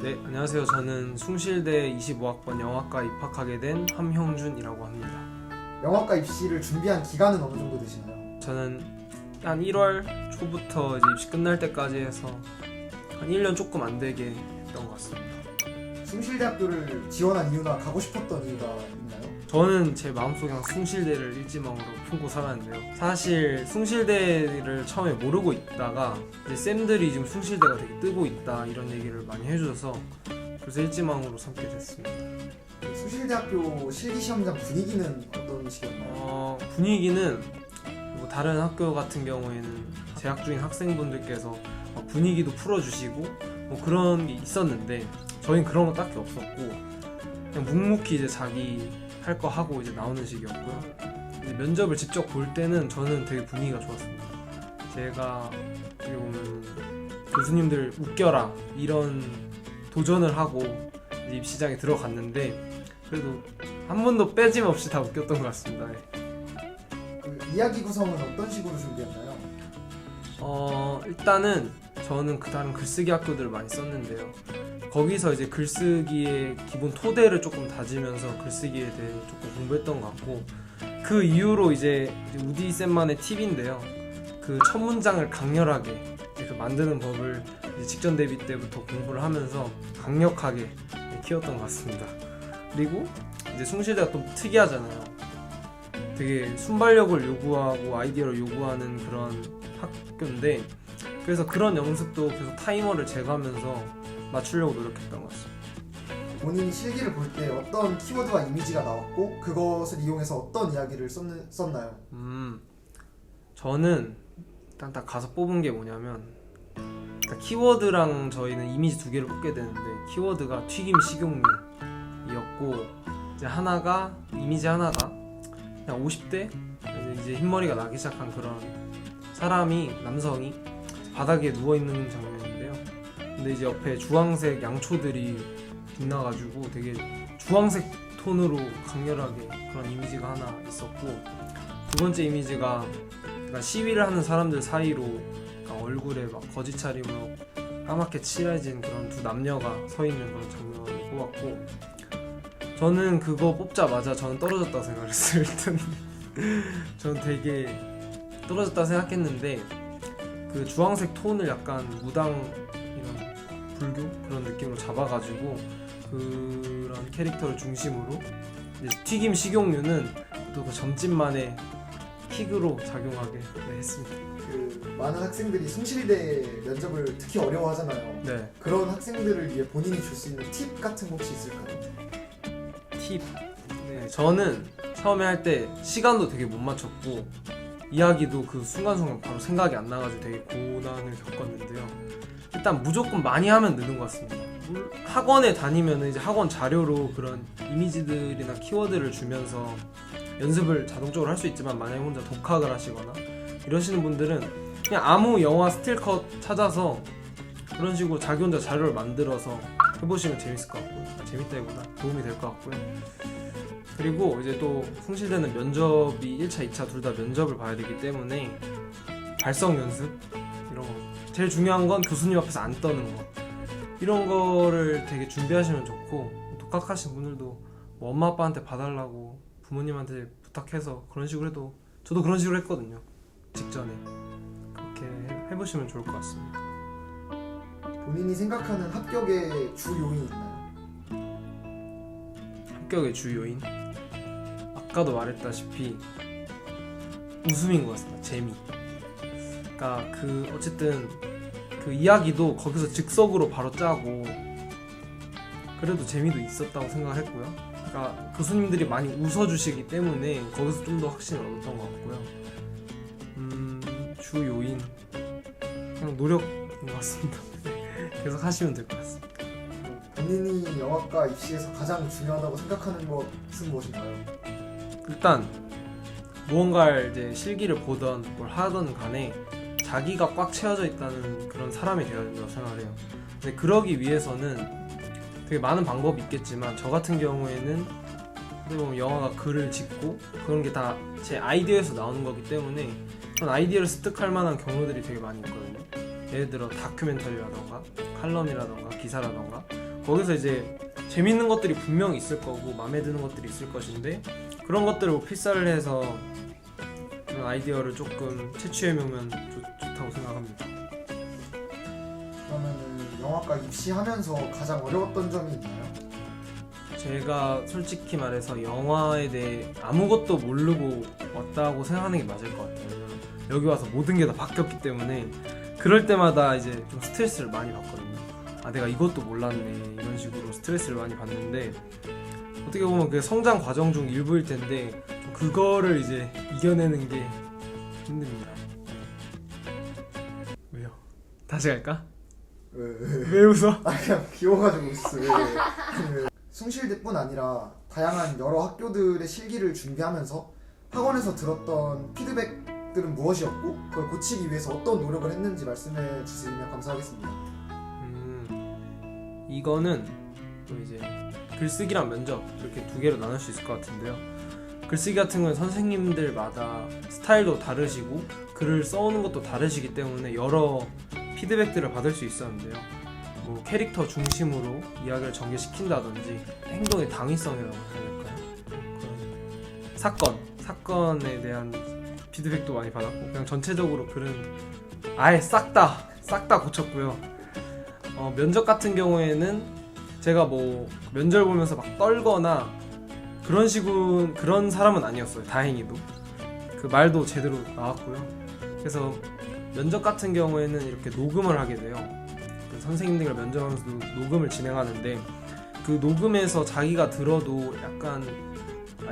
네, 안녕하세요. 저는 숭실대 25학번 영화과 입학하게 된 함형준이라고 합니다. 영화과 입시를 준비한 기간은 어느 정도 되시나요? 저는 한 1월 초부터 이제 입시 끝날 때까지 해서 한 1년 조금 안 되게 했던 것 같습니다. 숭실대학교를 지원한 이유나 가고 싶었던 이유가 있나요? 저는 제 마음속에 항상 숭실대를 일지망으로 품고 살았는데요. 사실 숭실대를 처음에 모르고 있다가 이제 쌤들이 지금 숭실대가 되게 뜨고 있다 이런 얘기를 많이 해주셔서 그래서 일지망으로 삼게 됐습니다. 숭실대학교 실기시험장 분위기는 어떤 식이었나요? 분위기는 뭐 다른 학교 같은 경우에는 재학 중인 학생분들께서 분위기도 풀어주시고 뭐 그런 게 있었는데 저희는 그런 거 딱히 없었고 그냥 묵묵히 이제 자기 할 거 하고 이제 나오는 식이었고요. 이제 면접을 직접 볼 때는 저는 되게 분위기가 좋았습니다. 제가 어떻게 보면 교수님들 웃겨라 이런 도전을 하고 이제 입시장에 들어갔는데 그래도 한 번도 빼짐없이 다 웃겼던 것 같습니다. 그 이야기 구성은 어떤 식으로 준비했나요? 일단은 저는 그 다른 글쓰기 학교들을 많이 썼는데요. 거기서 이제 글쓰기의 기본 토대를 조금 다지면서 글쓰기에 대해 조금 공부했던 것 같고 그 이후로 이제 우디 쌤만의 팁인데요. 그 첫 문장을 강렬하게 그 만드는 법을 이제 직전 대비 때부터 공부를 하면서 강력하게 키웠던 것 같습니다. 그리고 이제 숭실대가 또 특이하잖아요. 되게 순발력을 요구하고 아이디어를 요구하는 그런 학교인데 그래서 그런 연습도 계속 타이머를 재가면서 맞추려고 노력했던 것 같습니다. 본인이 실기를 볼 때 어떤 키워드와 이미지가 나왔고 그것을 이용해서 어떤 이야기를 썼나요? 저는 일단 딱 가서 뽑은 게 뭐냐면 키워드랑 저희는 이미지 두 개를 뽑게 되는데 키워드가 튀김 식용유였고 이제 하나가 이미지 하나가 그냥 50대 이제 흰머리가 나기 시작한 그런 사람이 남성이 바닥에 누워있는 장면인데요. 근데 이제 옆에 주황색 양초들이 빛나가지고 되게 주황색 톤으로 강렬하게 그런 이미지가 하나 있었고 두 번째 이미지가 시위를 하는 사람들 사이로 얼굴에 막 거짓 차림으로 까맣게 칠해진 그런 두 남녀가 서 있는 그런 장면을 뽑았고 저는 그거 뽑자마자 저는 떨어졌다고 생각했어요. 일단 저는 되게 떨어졌다 생각했는데 그 주황색 톤을 약간 무당 이런 불교 그런 느낌으로 잡아가지고 그런 캐릭터를 중심으로 이제 튀김 식용유는 또 그 점집만의 킥으로 작용하게 했습니다. 그 많은 학생들이 숭실대 면접을 특히 어려워하잖아요. 네. 그런 학생들을 위해 본인이 줄 수 있는 팁 같은 거 혹시 있을까요? 팁. 네, 저는 처음에 할 때 시간도 되게 못 맞췄고 이야기도 그 순간순간 바로 생각이 안 나가지고 되게 고난을 겪었는데요. 일단 무조건 많이 하면 느는 것 같습니다. 학원에 다니면 이제 학원 자료로 그런 이미지들이나 키워드를 주면서 연습을 자동적으로 할 수 있지만 만약에 혼자 독학을 하시거나 이러시는 분들은 그냥 아무 영화 스틸컷 찾아서 그런 식으로 자기 혼자 자료를 만들어서 해보시면 재밌을 것 같고요. 재밌다기보다 도움이 될 것 같고요. 그리고 이제 또 숭실대는 면접이 1차, 2차 둘 다 면접을 봐야 되기 때문에 발성 연습 이런 거 제일 중요한 건 교수님 앞에서 안 떠는 거 이런 거를 되게 준비하시면 좋고 독학하신 분들도 뭐 엄마 아빠한테 봐달라고 부모님한테 부탁해서 그런 식으로 해도 저도 그런 식으로 했거든요. 직전에 그렇게 해보시면 좋을 것 같습니다. 본인이 생각하는 합격의 주 요인이 있나요? 합격의 주 요인? 아까도 말했다시피 웃음인 것 같습니다. 재미. 그러니까 그 어쨌든 그 이야기도 거기서 즉석으로 바로 짜고 그래도 재미도 있었다고 생각을 했고요. 그러니까 교수님들이 많이 웃어주시기 때문에 거기서 좀 더 확신을 얻었던 것 같고요. 주 요인 그냥 노력인 것 같습니다. 계속 하시면 될 것 같습니다. 본인이 영화과 입시에서 가장 중요하다고 생각하는 것은 무엇인가요? 일단 무언가를 이제 실기를 보던 뭘 하던 간에 자기가 꽉 채워져 있다는 그런 사람이 되어야 된다고 생각을 해요. 근데 그러기 위해서는 되게 많은 방법이 있겠지만 저 같은 경우에는 어떻게 보면 영화가 글을 짓고 그런 게 다 제 아이디어에서 나오는 거기 때문에 그런 아이디어를 습득할 만한 경우들이 되게 많이 있거든요. 예를 들어 다큐멘터리라던가 칼럼이라던가 기사라던가 거기서 이제 재밌는 것들이 분명히 있을 거고 마음에 드는 것들이 있을 것인데 그런 것들을 뭐 필사를 해서 그런 아이디어를 조금 채취해보면 좋다고 생각합니다. 그러면은 영화과 입시하면서 가장 어려웠던 점이 있나요? 제가 솔직히 말해서 영화에 대해 아무것도 모르고 왔다고 생각하는 게 맞을 것 같아요. 왜냐면 여기 와서 모든 게 다 바뀌었기 때문에 그럴 때마다 이제 좀 스트레스를 많이 받거든요. 아, 내가 이것도 몰랐네, 이런 식으로 스트레스를 많이 받는데 어떻게 보면 그 성장 과정 중 일부일 텐데 좀 그거를 이제 이겨내는 게 힘듭니다. 왜요? 다시 갈까? 왜 웃어? 그냥 귀여워가지고 웃어요. 숭실대뿐 아니라 다양한 여러 학교들의 실기를 준비하면서 학원에서 들었던 피드백들은 무엇이었고 그걸 고치기 위해서 어떤 노력을 했는지 말씀해 주시면 감사하겠습니다. 이거는 또 이제 글쓰기랑 면접 이렇게 두 개로 나눌 수 있을 것 같은데요. 글쓰기 같은 건 선생님들마다 스타일도 다르시고 글을 써오는 것도 다르시기 때문에 여러 피드백들을 받을 수 있었는데요. 뭐 캐릭터 중심으로 이야기를 전개시킨다든지 행동의 당위성이라고 해야 될까요? 사건에 대한 피드백도 많이 받았고 그냥 전체적으로 글은 아예 싹 다 고쳤고요. 면접 같은 경우에는 제가 뭐 면접을 보면서 막 떨거나 그런 사람은 아니었어요. 다행히도 그 말도 제대로 나왔고요. 그래서 면접 같은 경우에는 이렇게 녹음을 하게 돼요. 그 선생님들과 면접하면서 녹음을 진행하는데 그 녹음에서 자기가 들어도 약간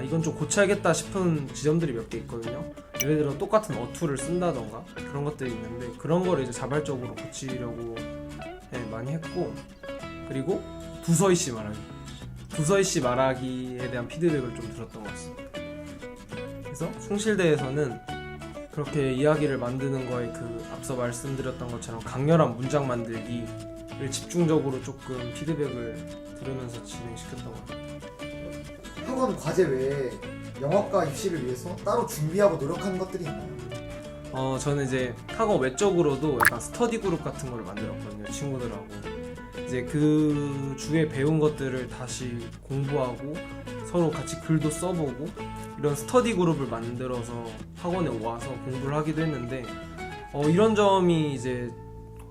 이건 좀 고쳐야겠다 싶은 지점들이 몇 개 있거든요. 예를 들어 똑같은 어투를 쓴다던가 그런 것들이 있는데 그런 거를 이제 자발적으로 고치려고 많이 했고, 그리고 두서희 씨 말하기에 대한 피드백을 좀 들었던 것 같습니다. 그래서 숭실대에서는 그렇게 이야기를 만드는 거에 그 앞서 말씀드렸던 것처럼 강렬한 문장 만들기를 집중적으로 조금 피드백을 들으면서 진행시켰던 것 같아요. 학원 과제 외에 영화과 입시를 위해서 따로 준비하고 노력하는 것들이 있나요? 저는 이제 학원 외적으로도 약간 스터디 그룹 같은 거를 만들었거든요. 친구들하고 이제 그 주에 배운 것들을 다시 공부하고 서로 같이 글도 써보고 이런 스터디 그룹을 만들어서 학원에 와서 공부를 하기도 했는데 이런 점이 이제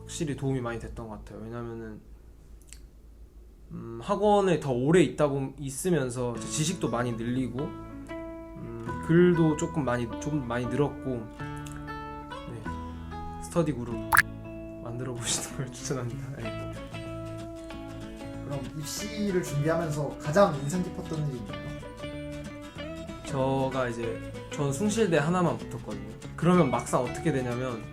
확실히 도움이 많이 됐던 것 같아요. 왜냐면은 학원에 더 오래 있으면서 지식도 많이 늘리고 글도 좀 많이 늘었고, 네, 스터디 그룹 만들어 보시는 걸 추천합니다. 네. 그럼 입시를 준비하면서 가장 인상 깊었던 일이 있나요? 전 숭실대 하나만 붙었거든요. 그러면 막상 어떻게 되냐면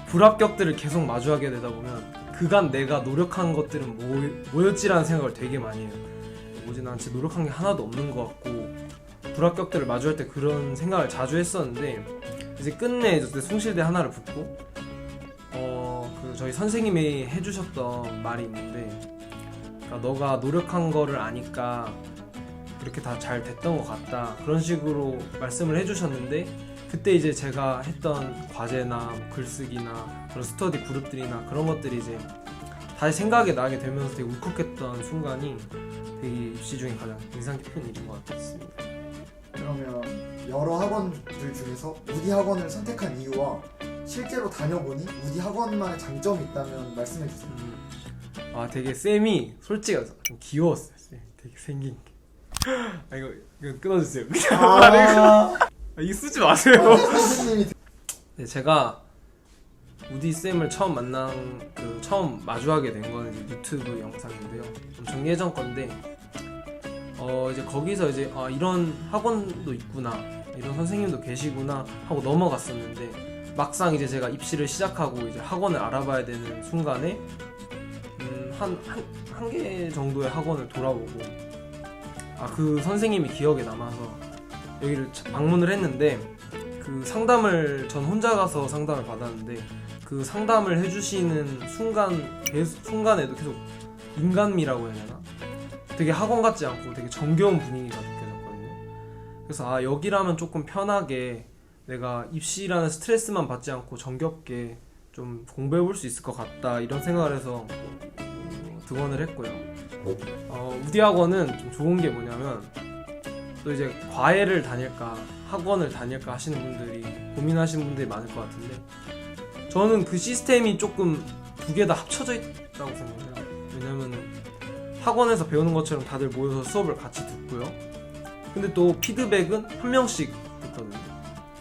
불합격들을 계속 마주하게 되다 보면 그간 내가 노력한 것들은 뭐였지라는 생각을 되게 많이 해요. 뭐지, 난 진짜 노력한 게 하나도 없는 것 같고 불합격들을 마주할 때 그런 생각을 자주 했었는데 이제 끝내 이제 숭실대 하나를 붙고 그 저희 선생님이 해주셨던 말이 있는데, 그러니까 너가 노력한 거를 아니까 이렇게 다 잘 됐던 것 같다, 그런 식으로 말씀을 해주셨는데 그때 이제 제가 했던 과제나 뭐 글쓰기나 그런 스터디 그룹들이나 그런 것들이 이제 다시 생각이 나게 되면서 되게 울컥했던 순간이 되게 입시 중에 가장 인상 깊은 일인 것 같았습니다. 그러면 여러 학원들 중에서 우디 학원을 선택한 이유와 실제로 다녀보니 우디 학원만의 장점이 있다면 말씀해 주세요. 되게 쌤이 솔직히 좀 귀여웠어요. 쌤 되게 생긴 게. 이거 끊어주세요. 이거 쓰지 마세요. 선생님이 네, 제가 우디 쌤을 처음 처음 마주하게 된 거는 이제 유튜브 영상인데요. 엄청 예전 건데 이제 거기서 이제 이런 학원도 있구나, 이런 선생님도 계시구나 하고 넘어갔었는데 막상 이제 제가 입시를 시작하고 이제 학원을 알아봐야 되는 순간에 한 개 정도의 학원을 돌아보고 그 선생님이 기억에 남아서 여기를 방문을 했는데 전 혼자 가서 상담을 받았는데 그 상담을 해주시는 순간에도 계속 인간미라고 해야 되나? 되게 학원 같지 않고 되게 정겨운 분위기가 느껴졌거든요. 그래서 여기라면 조금 편하게 내가 입시라는 스트레스만 받지 않고 정겹게 좀 공부해 볼 수 있을 것 같다, 이런 생각을 해서 등원을 했고요. 우디학원은 좀 좋은 게 뭐냐면 또 이제 과외를 다닐까 학원을 다닐까 하시는 분들이 고민하시는 분들이 많을 것 같은데 저는 그 시스템이 조금 두 개 다 합쳐져 있다고 생각해요. 왜냐면 학원에서 배우는 것처럼 다들 모여서 수업을 같이 듣고요. 근데 또 피드백은 한 명씩 듣거든요.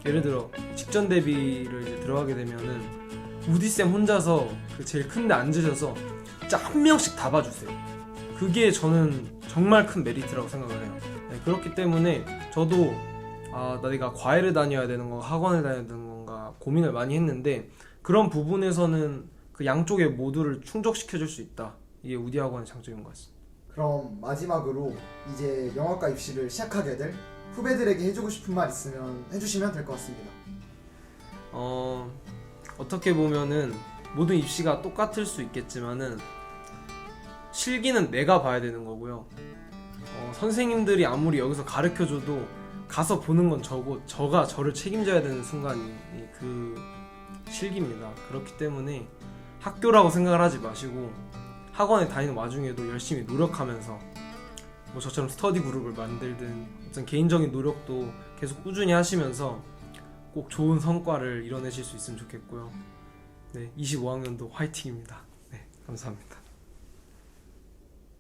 예를 들어 직전 대비를 이제 들어가게 되면은 우디쌤 혼자서 그 제일 큰데 앉으셔서 진짜 한 명씩 다 봐주세요. 그게 저는 정말 큰 메리트라고 생각을 해요. 네, 그렇기 때문에 저도 내가 과외를 다녀야 되는 건가 학원을 다녀야 되는 건가 고민을 많이 했는데 그런 부분에서는 그 양쪽의 모두를 충족시켜줄 수 있다. 이게 우디학원의 장점인 것 같습니다. 그럼 마지막으로 이제 영어과 입시를 시작하게 될 후배들에게 해주고 싶은 말 있으면 해주시면 될 것 같습니다. 어떻게 보면은 모든 입시가 똑같을 수 있겠지만은 실기는 내가 봐야 되는 거고요. 선생님들이 아무리 여기서 가르쳐줘도 가서 보는 건 저고 저가 저를 책임져야 되는 순간이 그 실기입니다. 그렇기 때문에 학교라고 생각을 하지 마시고 학원에 다니는 와중에도 열심히 노력하면서 뭐 저처럼 스터디 그룹을 만들든 어떤 개인적인 노력도 계속 꾸준히 하시면서 꼭 좋은 성과를 이뤄내실 수 있으면 좋겠고요. 네, 25학년도 화이팅입니다. 네, 감사합니다.